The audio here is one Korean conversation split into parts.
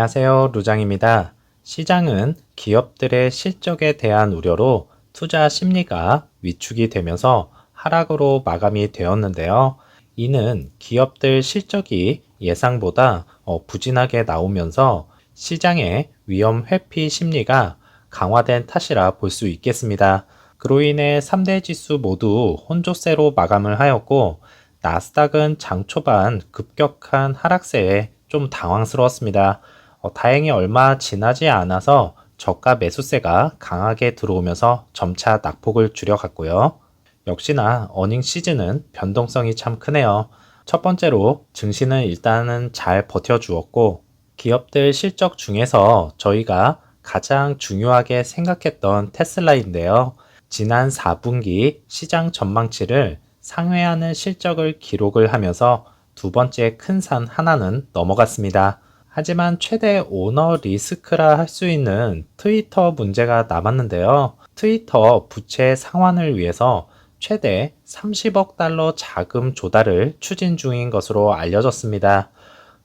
안녕하세요. 루장입니다. 시장은 기업들의 실적에 대한 우려로 투자 심리가 위축이 되면서 하락으로 마감이 되었는데요. 이는 기업들 실적이 예상보다 부진하게 나오면서 시장의 위험 회피 심리가 강화된 탓이라 볼 수 있겠습니다. 그로 인해 3대 지수 모두 혼조세로 마감을 하였고, 나스닥은 장 초반 급격한 하락세에 좀 당황스러웠습니다. 다행히 얼마 지나지 않아서 저가 매수세가 강하게 들어오면서 점차 낙폭을 줄여갔고요. 역시나 어닝 시즌은 변동성이 참 크네요. 첫 번째로 증시는 일단은 잘 버텨주었고, 기업들 실적 중에서 저희가 가장 중요하게 생각했던 테슬라인데요. 지난 4분기 시장 전망치를 상회하는 실적을 기록을 하면서 두 번째 큰 산 하나는 넘어갔습니다. 하지만 최대 오너 리스크라 할 수 있는 트위터 문제가 남았는데요. 트위터 부채 상환을 위해서 최대 30억 달러 자금 조달을 추진 중인 것으로 알려졌습니다.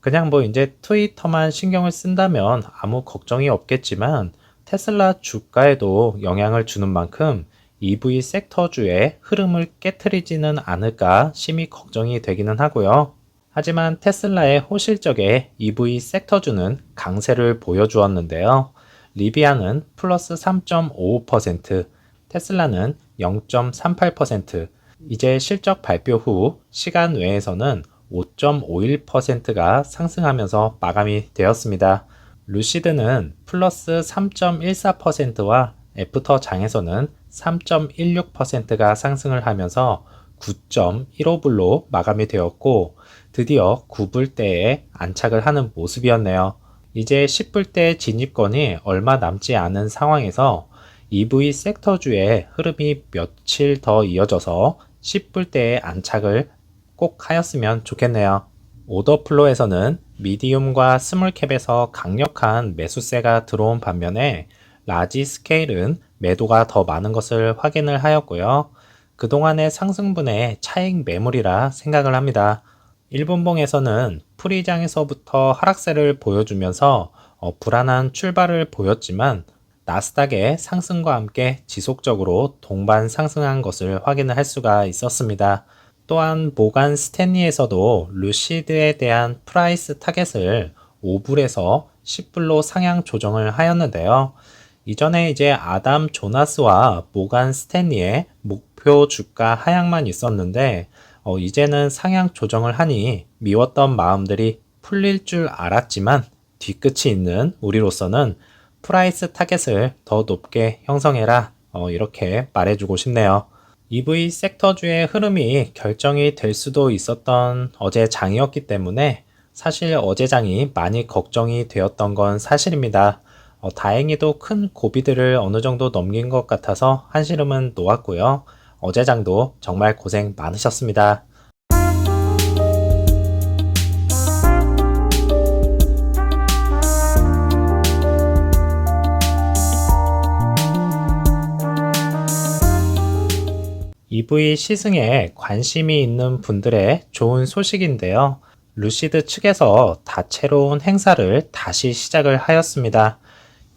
그냥 이제 트위터만 신경을 쓴다면 아무 걱정이 없겠지만 테슬라 주가에도 영향을 주는 만큼 EV 섹터주의 흐름을 깨트리지는 않을까 심히 걱정이 되기는 하고요. 하지만 테슬라의 호실적에 EV 섹터주는 강세를 보여주었는데요. 리비아는 플러스 3.55%, 테슬라는 0.38%, 이제 실적 발표 후 시간 외에서는 5.51%가 상승하면서 마감이 되었습니다. 루시드는 플러스 3.14%와 애프터 장에서는 3.16%가 상승을 하면서 9.15불로 마감이 되었고, 드디어 9불대에 안착을 하는 모습이었네요. 이제 10불대 진입권이 얼마 남지 않은 상황에서 EV 섹터주의 흐름이 며칠 더 이어져서 10불대에 안착을 꼭 하였으면 좋겠네요. 오더플로에서는 미디움과 스몰캡에서 강력한 매수세가 들어온 반면에 라지 스케일은 매도가 더 많은 것을 확인을 하였고요. 그동안의 상승분의 차익 매물이라 생각을 합니다. 일본봉에서는 프리장에서부터 하락세를 보여주면서 불안한 출발을 보였지만 나스닥의 상승과 함께 지속적으로 동반 상승한 것을 확인을 할 수가 있었습니다. 또한 모간 스탠리에서도 루시드에 대한 프라이스 타겟을 5불에서 10불로 상향 조정을 하였는데요. 이전에 이제 아담 조나스와 모간 스탠리의 목표 주가 하향만 있었는데 이제는 상향 조정을 하니 미웠던 마음들이 풀릴 줄 알았지만 뒤끝이 있는 우리로서는 프라이스 타겟을 더 높게 형성해라, 이렇게 말해주고 싶네요. EV 섹터주의 흐름이 결정이 될 수도 있었던 어제 장이었기 때문에 사실 어제 장이 많이 걱정이 되었던 건 사실입니다. 다행히도 큰 고비들을 어느 정도 넘긴 것 같아서 한시름은 놓았고요. 어제 장도 정말 고생 많으셨습니다. EV 시승에 관심이 있는 분들의 좋은 소식인데요. 루시드 측에서 다채로운 행사를 다시 시작을 하였습니다.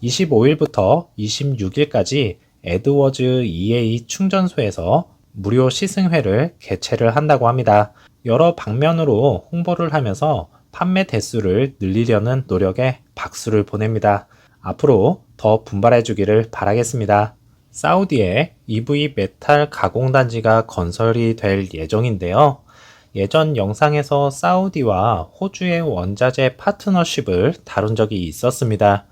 25일부터 26일까지 에드워즈 EA 충전소에서 무료 시승회를 개최를 한다고 합니다. 여러 방면으로 홍보를 하면서 판매 대수를 늘리려는 노력에 박수를 보냅니다. 앞으로 더 분발해 주기를 바라겠습니다. 사우디에 EV 메탈 가공단지가 건설이 될 예정인데요. 예전 영상에서 사우디와 호주의 원자재 파트너십을 다룬 적이 있었습니다.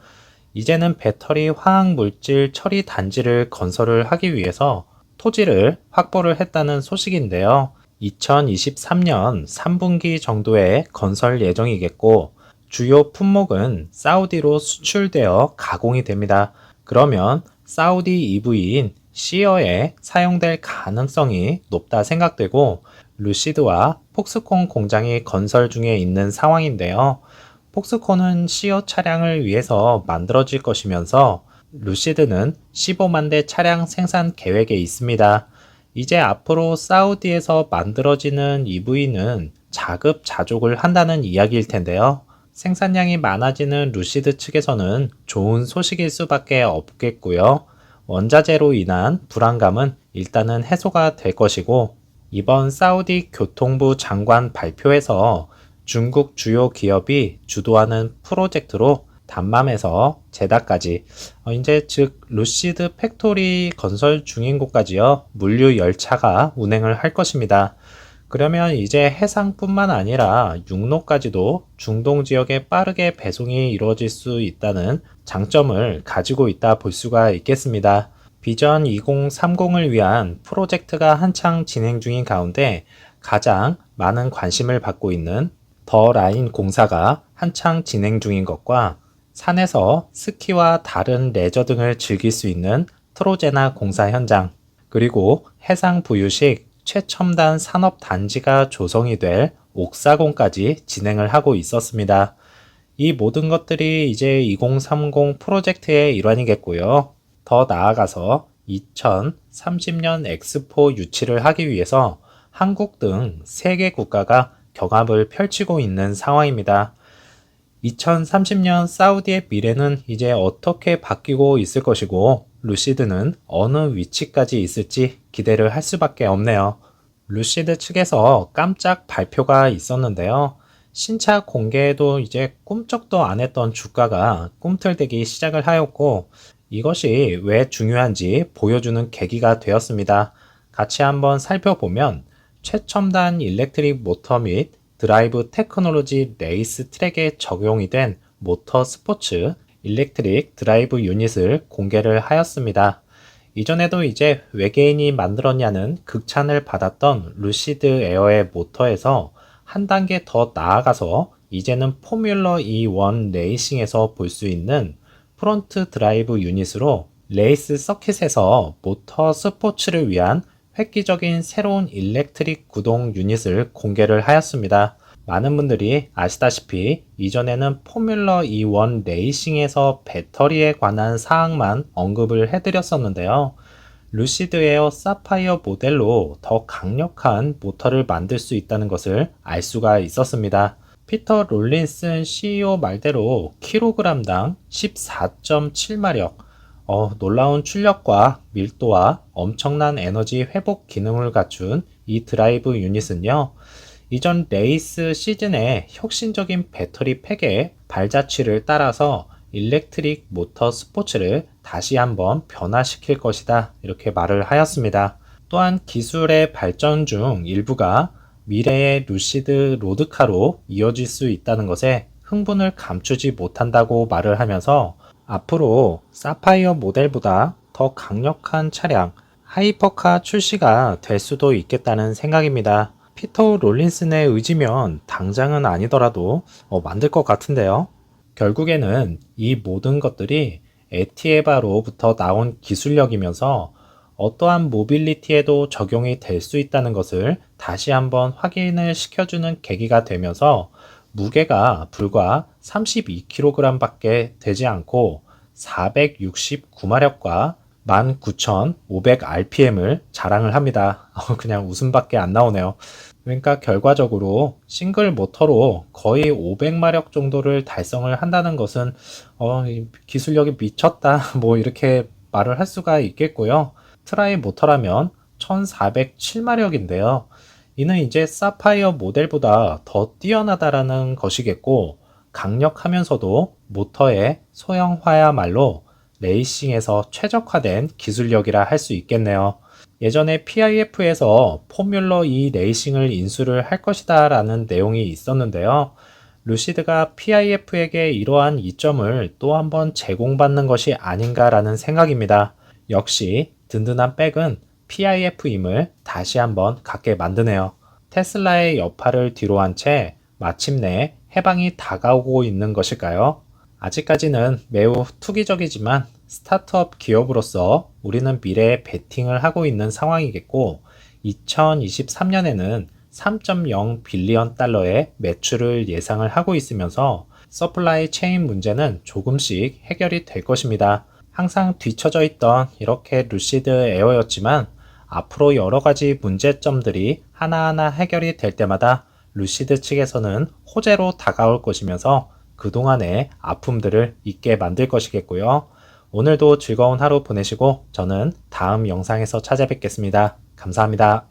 이제는 배터리 화학물질 처리 단지를 건설을 하기 위해서 토지를 확보를 했다는 소식인데요. 2023년 3분기 정도에 건설 예정이겠고, 주요 품목은 사우디로 수출되어 가공이 됩니다. 그러면 사우디 EV인 시어에 사용될 가능성이 높다 생각되고, 루시드와 폭스콘 공장이 건설 중에 있는 상황인데요. 폭스콘은 시어 차량을 위해서 만들어질 것이면서 루시드는 15만 대 차량 생산 계획에 있습니다. 이제 앞으로 사우디에서 만들어지는 EV는 자급자족을 한다는 이야기일 텐데요. 생산량이 많아지는 루시드 측에서는 좋은 소식일 수밖에 없겠고요. 원자재로 인한 불안감은 일단은 해소가 될 것이고, 이번 사우디 교통부 장관 발표에서 중국 주요 기업이 주도하는 프로젝트로 담맘에서 제다까지 이제 즉 루시드 팩토리 건설 중인 곳까지요 물류 열차가 운행을 할 것입니다. 그러면 이제 해상뿐만 아니라 육로까지도 중동 지역에 빠르게 배송이 이루어질 수 있다는 장점을 가지고 있다 볼 수가 있겠습니다. 비전 2030을 위한 프로젝트가 한창 진행 중인 가운데 가장 많은 관심을 받고 있는 더 라인 공사가 한창 진행 중인 것과 산에서 스키와 다른 레저 등을 즐길 수 있는 트로제나 공사 현장, 그리고 해상 부유식 최첨단 산업 단지가 조성이 될 옥사공까지 진행을 하고 있었습니다. 이 모든 것들이 이제 2030 프로젝트의 일환이겠고요. 더 나아가서 2030년 엑스포 유치를 하기 위해서 한국 등 3개 국가가 경합을 펼치고 있는 상황입니다. 2030년 사우디의 미래는 이제 어떻게 바뀌고 있을 것이고, 루시드는 어느 위치까지 있을지 기대를 할 수밖에 없네요. 루시드 측에서 깜짝 발표가 있었는데요. 신차 공개에도 이제 꿈쩍도 안 했던 주가가 꿈틀대기 시작을 하였고, 이것이 왜 중요한지 보여주는 계기가 되었습니다. 같이 한번 살펴보면 최첨단 일렉트릭 모터 및 드라이브 테크놀로지 레이스 트랙에 적용이 된 모터 스포츠 일렉트릭 드라이브 유닛을 공개를 하였습니다. 이전에도 이제 외계인이 만들었냐는 극찬을 받았던 루시드 에어의 모터에서 한 단계 더 나아가서 이제는 포뮬러 E1 레이싱에서 볼 수 있는 프론트 드라이브 유닛으로 레이스 서킷에서 모터 스포츠를 위한 획기적인 새로운 일렉트릭 구동 유닛을 공개를 하였습니다. 많은 분들이 아시다시피 이전에는 포뮬러 E1 레이싱에서 배터리에 관한 사항만 언급을 해드렸었는데요. 루시드 에어 사파이어 모델로 더 강력한 모터를 만들 수 있다는 것을 알 수가 있었습니다. 피터 롤린슨 CEO 말대로 킬로그램당 14.7마력, 놀라운 출력과 밀도와 엄청난 에너지 회복 기능을 갖춘 이 드라이브 유닛은요, 이전 레이스 시즌의 혁신적인 배터리 팩의 발자취를 따라서 일렉트릭 모터 스포츠를 다시 한번 변화시킬 것이다, 이렇게 말을 하였습니다. 또한 기술의 발전 중 일부가 미래의 루시드 로드카로 이어질 수 있다는 것에 흥분을 감추지 못한다고 말을 하면서 앞으로 사파이어 모델보다 더 강력한 차량 하이퍼카 출시가 될 수도 있겠다는 생각입니다. 피터 롤린슨의 의지면 당장은 아니더라도 만들 것 같은데요. 결국에는 이 모든 것들이 에티에바로부터 나온 기술력이면서 어떠한 모빌리티에도 적용이 될 수 있다는 것을 다시 한번 확인을 시켜주는 계기가 되면서 무게가 불과 32kg 밖에 되지 않고 469마력과 19,500rpm을 자랑을 합니다. 그냥 웃음밖에 안 나오네요. 그러니까 결과적으로 싱글 모터로 거의 500마력 정도를 달성을 한다는 것은 기술력이 미쳤다 뭐 이렇게 말을 할 수가 있겠고요. 트라이 모터라면 1407마력인데요. 이는 이제 사파이어 모델보다 더 뛰어나다라는 것이겠고, 강력하면서도 모터의 소형화야말로 레이싱에서 최적화된 기술력이라 할 수 있겠네요. 예전에 PIF에서 포뮬러 E 레이싱을 인수를 할 것이다 라는 내용이 있었는데요. 루시드가 PIF에게 이러한 이점을 또 한번 제공받는 것이 아닌가라는 생각입니다. 역시 든든한 백은 PIF임을 다시 한번 갖게 만드네요. 테슬라의 여파를 뒤로한 채 마침내 해방이 다가오고 있는 것일까요? 아직까지는 매우 투기적이지만 스타트업 기업으로서 우리는 미래에 베팅을 하고 있는 상황이겠고, 2023년에는 3.0 빌리언 달러의 매출을 예상을 하고 있으면서 서플라이 체인 문제는 조금씩 해결이 될 것입니다. 항상 뒤처져 있던 이렇게 루시드 에어였지만 앞으로 여러 가지 문제점들이 하나하나 해결이 될 때마다 루시드 측에서는 호재로 다가올 것이면서 그동안의 아픔들을 잊게 만들 것이겠고요. 오늘도 즐거운 하루 보내시고 저는 다음 영상에서 찾아뵙겠습니다. 감사합니다.